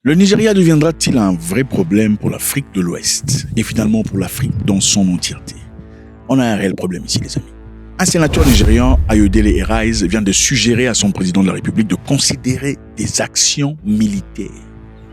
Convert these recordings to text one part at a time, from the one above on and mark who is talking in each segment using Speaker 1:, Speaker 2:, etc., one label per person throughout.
Speaker 1: Le Nigeria deviendra-t-il un vrai problème pour l'Afrique de l'Ouest et finalement pour l'Afrique dans son entièreté? On a un réel problème ici, les amis. Un sénateur nigérian, Ayodele Arise, vient de suggérer à son président de la République de considérer des actions militaires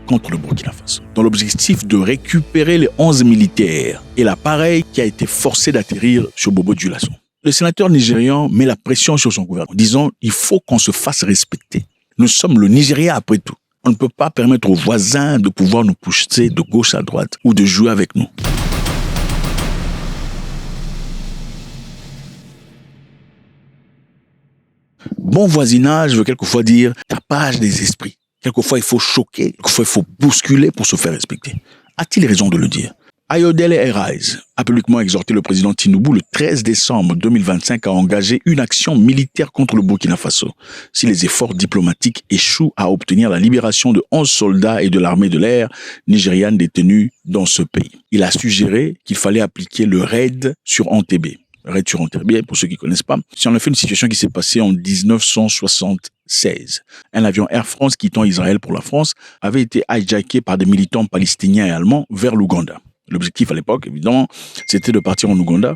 Speaker 1: contre le Burkina Faso, dans l'objectif de récupérer les 11 militaires et l'appareil qui a été forcé d'atterrir sur Bobo Dioulasso. Le sénateur nigérian met la pression sur son gouvernement, disant « il faut qu'on se fasse respecter. Nous sommes le Nigeria après tout. On ne peut pas permettre aux voisins de pouvoir nous pousser de gauche à droite ou de jouer avec nous. » Bon voisinage veut quelquefois dire tapage des esprits. Quelquefois, il faut choquer, quelquefois, il faut bousculer pour se faire respecter. A-t-il raison de le dire? Ayodele Arise a publiquement exhorté le président Tinubu le 13 décembre 2025 à engager une action militaire contre le Burkina Faso si les efforts diplomatiques échouent à obtenir la libération de 11 soldats et de l'armée de l'air nigériane détenus dans ce pays. Il a suggéré qu'il fallait appliquer le raid sur Entebbe. Raid sur Entebbe, pour ceux qui ne connaissent pas, c'est en effet une situation qui s'est passée en 1976. Un avion Air France quittant Israël pour la France avait été hijacké par des militants palestiniens et allemands vers l'Ouganda. L'objectif à l'époque, évidemment, c'était de partir en Ouganda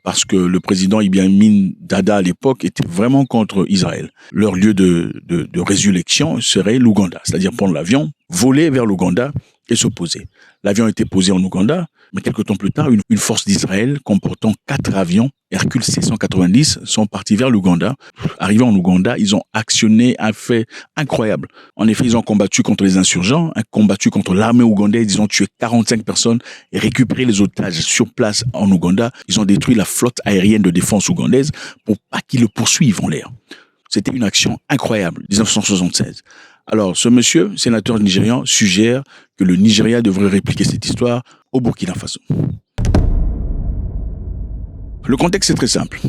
Speaker 1: parce que le président Idi Amin Dada à l'époque était vraiment contre Israël. Leur lieu de résurrection serait l'Ouganda, c'est-à-dire prendre l'avion, voler vers l'Ouganda et se poser. L'avion était posé en Ouganda, mais quelques temps plus tard, une force d'Israël comportant 4 avions Hercule C-190 sont partis vers l'Ouganda. Arrivés en Ouganda, ils ont actionné un fait incroyable. En effet, ils ont combattu contre les insurgents, combattu contre l'armée ougandaise. Ils ont tué 45 personnes et récupéré les otages sur place en Ouganda. Ils ont détruit la flotte aérienne de défense ougandaise pour pas qu'ils le poursuivent en l'air. C'était une action incroyable, 1976. Alors, ce monsieur, sénateur nigérian, suggère que le Nigeria devrait répliquer cette histoire au Burkina Faso. Le contexte est très simple.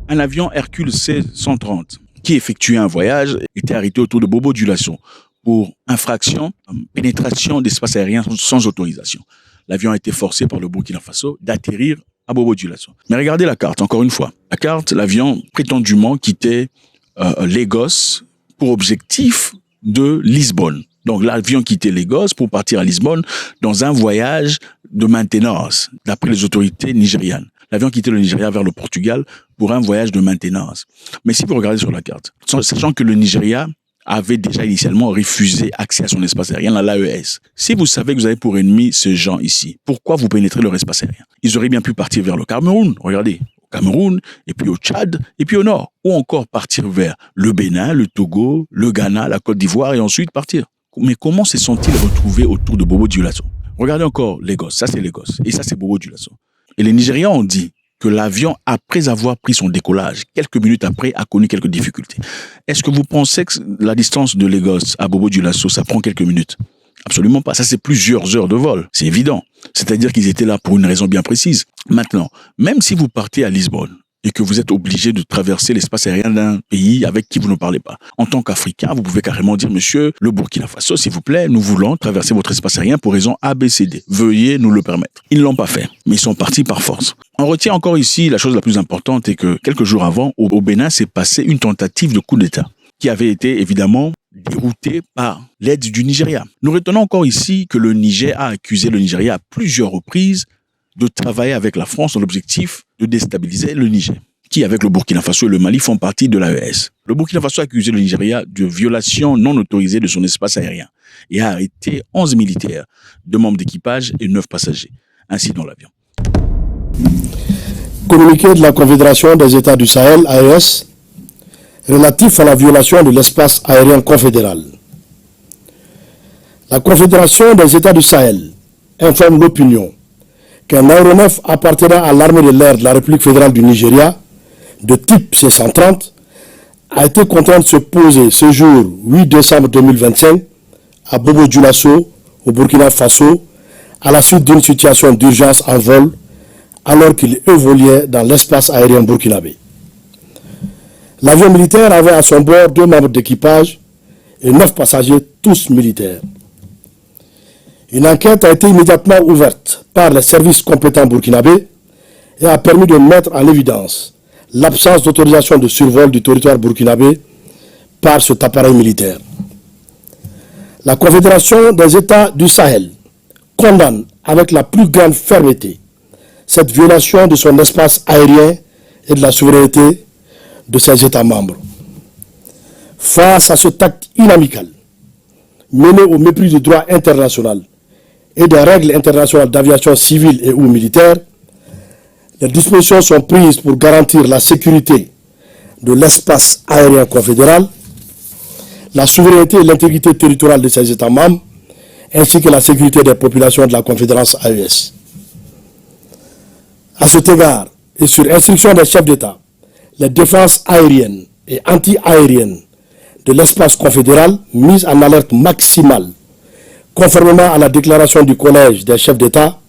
Speaker 1: Un avion Hercule C-130 qui effectuait un voyage était arrêté autour de Bobo Dioulasso pour infraction, pénétration d'espace aérien sans autorisation. L'avion a été forcé par le Burkina Faso d'atterrir à Bobo Dioulasso. Mais regardez la carte, encore une fois. La carte, l'avion prétendument quittait Lagos pour objectif de Lisbonne. Donc l'avion quittait Lagos pour partir à Lisbonne dans un voyage de maintenance, d'après les autorités nigérianes. L'avion quittait le Nigeria vers le Portugal pour un voyage de maintenance. Mais si vous regardez sur la carte, sachant que le Nigeria avait déjà initialement refusé accès à son espace aérien, l'AES. Si vous savez que vous avez pour ennemi ces gens ici, pourquoi vous pénétrez leur espace aérien? Ils auraient bien pu partir vers le Cameroun, regardez, au Cameroun, et puis au Tchad, et puis au nord. Ou encore partir vers le Bénin, le Togo, le Ghana, la Côte d'Ivoire, et ensuite partir. Mais comment se sont-ils retrouvés autour de Bobo Dioulasso? Regardez encore Lagos, ça c'est Lagos, et ça c'est Bobo Dioulasso. Et les Nigérians ont dit que l'avion, après avoir pris son décollage, quelques minutes après, a connu quelques difficultés. Est-ce que vous pensez que la distance de Lagos à Bobo Dioulasso, ça prend quelques minutes? Absolument pas. Ça, c'est plusieurs heures de vol. C'est évident. C'est-à-dire qu'ils étaient là pour une raison bien précise. Maintenant, même si vous partez à Lisbonne et que vous êtes obligé de traverser l'espace aérien d'un pays avec qui vous ne parlez pas, en tant qu'Africain, vous pouvez carrément dire, monsieur, le Burkina Faso, s'il vous plaît, nous voulons traverser votre espace aérien pour raison ABCD. Veuillez nous le permettre. Ils ne l'ont pas fait, mais ils sont partis par force. On retient encore ici la chose la plus importante est que quelques jours avant, au Bénin, s'est passée une tentative de coup d'État qui avait été évidemment dérouté par l'aide du Nigeria. Nous retenons encore ici que le Niger a accusé le Nigeria à plusieurs reprises de travailler avec la France dans l'objectif de déstabiliser le Niger, qui avec le Burkina Faso et le Mali font partie de l'AES. Le Burkina Faso a accusé le Nigeria de violation non autorisée de son espace aérien et a arrêté 11 militaires, 2 membres d'équipage et 9 passagers, ainsi dans l'avion.
Speaker 2: Communiqué de la Confédération des États du Sahel, AES, relatif à la violation de l'espace aérien confédéral. La Confédération des États du Sahel informe l'opinion qu'un aéronef appartenant à l'armée de l'air de la République fédérale du Nigeria, de type C-130, a été contraint de se poser ce jour 8 décembre 2025 à Bobo Dioulasso, au Burkina Faso, à la suite d'une situation d'urgence en vol, alors qu'il évoluait dans l'espace aérien burkinabé. L'avion militaire avait à son bord 2 membres d'équipage et 9 passagers, tous militaires. Une enquête a été immédiatement ouverte par les services compétents burkinabés et a permis de mettre en évidence l'absence d'autorisation de survol du territoire burkinabé par cet appareil militaire. La Confédération des États du Sahel condamne avec la plus grande fermeté cette violation de son espace aérien et de la souveraineté de ses États membres. Face à cet acte inamical, mené au mépris du droit international et des règles internationales d'aviation civile et ou militaire, les dispositions sont prises pour garantir la sécurité de l'espace aérien confédéral, la souveraineté et l'intégrité territoriale de ses États membres, ainsi que la sécurité des populations de la Confédération AES. À cet égard, et sur instruction des chefs d'État, les défenses aériennes et anti-aériennes de l'espace confédéral mises en alerte maximale, conformément à la déclaration du Collège des chefs d'État,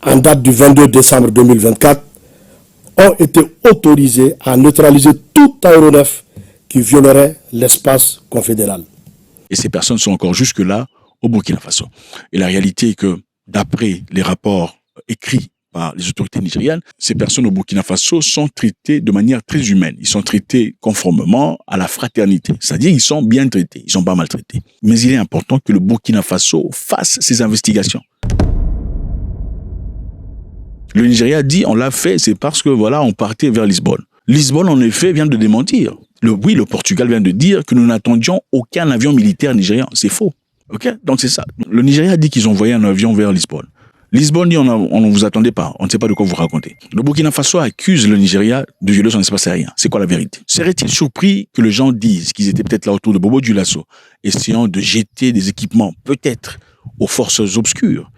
Speaker 2: en date du 22 décembre 2024, ont été autorisées à neutraliser tout aéronef qui violerait l'espace confédéral.
Speaker 1: Et ces personnes sont encore jusque-là au Burkina Faso. Et la réalité est que, d'après les rapports écrits par les autorités nigérianes, ces personnes au Burkina Faso sont traitées de manière très humaine. Ils sont traités conformément à la fraternité. C'est-à-dire qu'ils sont bien traités, ils ne sont pas maltraités. Mais il est important que le Burkina Faso fasse ses investigations. Le Nigeria dit, on l'a fait, c'est parce que voilà, on partait vers Lisbonne. Lisbonne, en effet, vient de démentir. Le Portugal vient de dire que nous n'attendions aucun avion militaire nigérian. C'est faux. Ok? Donc c'est ça. Le Nigeria dit qu'ils ont envoyé un avion vers Lisbonne. Lisbonne dit, on ne vous attendait pas. On ne sait pas de quoi vous racontez. Le Burkina Faso accuse le Nigeria de violer son espace aérien. C'est quoi la vérité? Serait-il surpris que les gens disent qu'ils étaient peut-être là autour de Bobo Dioulasso, essayant de jeter des équipements, peut-être, aux forces obscures?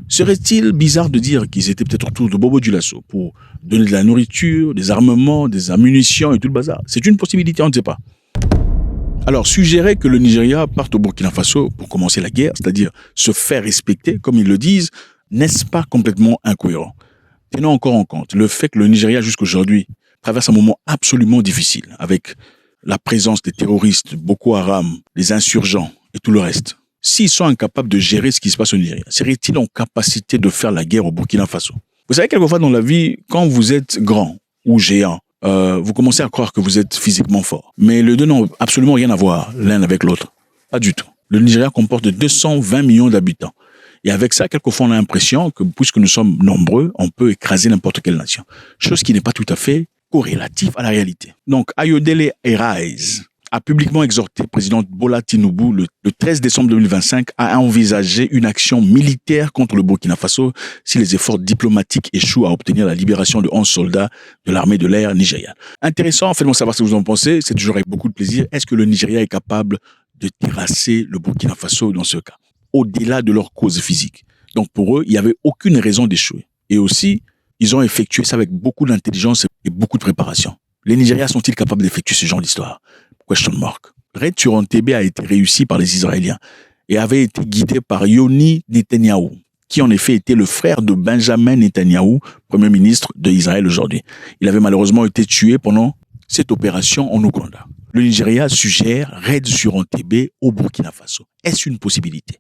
Speaker 1: Serait-il bizarre de dire qu'ils étaient peut-être autour de Bobo Dioulasso pour donner de la nourriture, des armements, des ammunitions et tout le bazar? C'est une possibilité, on ne sait pas. Alors, suggérer que le Nigeria parte au Burkina Faso pour commencer la guerre, c'est-à-dire se faire respecter, comme ils le disent, n'est-ce pas complètement incohérent? Tenons encore en compte le fait que le Nigeria, jusqu'aujourd'hui, traverse un moment absolument difficile, avec la présence des terroristes, Boko Haram, les insurgents et tout le reste. S'ils sont incapables de gérer ce qui se passe au Nigeria, seraient-ils en capacité de faire la guerre au Burkina Faso? Vous savez, quelquefois dans la vie, quand vous êtes grand ou géant, vous commencez à croire que vous êtes physiquement fort. Mais les deux n'ont absolument rien à voir l'un avec l'autre. Pas du tout. Le Nigeria comporte 220 millions d'habitants. Et avec ça, quelquefois, on a l'impression que, puisque nous sommes nombreux, on peut écraser n'importe quelle nation. Chose qui n'est pas tout à fait corrélative à la réalité. Donc, Ayodele Arise a publiquement exhorté le président Bola Tinubu le 13 décembre 2025 à envisager une action militaire contre le Burkina Faso si les efforts diplomatiques échouent à obtenir la libération de 11 soldats de l'armée de l'air nigériane. Intéressant, faites-moi savoir ce que vous en pensez. C'est toujours avec beaucoup de plaisir. Est-ce que le Nigeria est capable de terrasser le Burkina Faso dans ce cas, au-delà de leur cause physique? Donc pour eux, il n'y avait aucune raison d'échouer. Et aussi, ils ont effectué ça avec beaucoup d'intelligence et beaucoup de préparation. Les Nigériens sont-ils capables d'effectuer ce genre d'histoire? Question mark. Raid sur Entebbe a été réussi par les Israéliens et avait été guidé par Yoni Netanyahou, qui en effet était le frère de Benjamin Netanyahou, premier ministre d'Israël aujourd'hui. Il avait malheureusement été tué pendant cette opération en Ouganda. Le Nigeria suggère raid sur Entebbe au Burkina Faso. Est-ce une possibilité?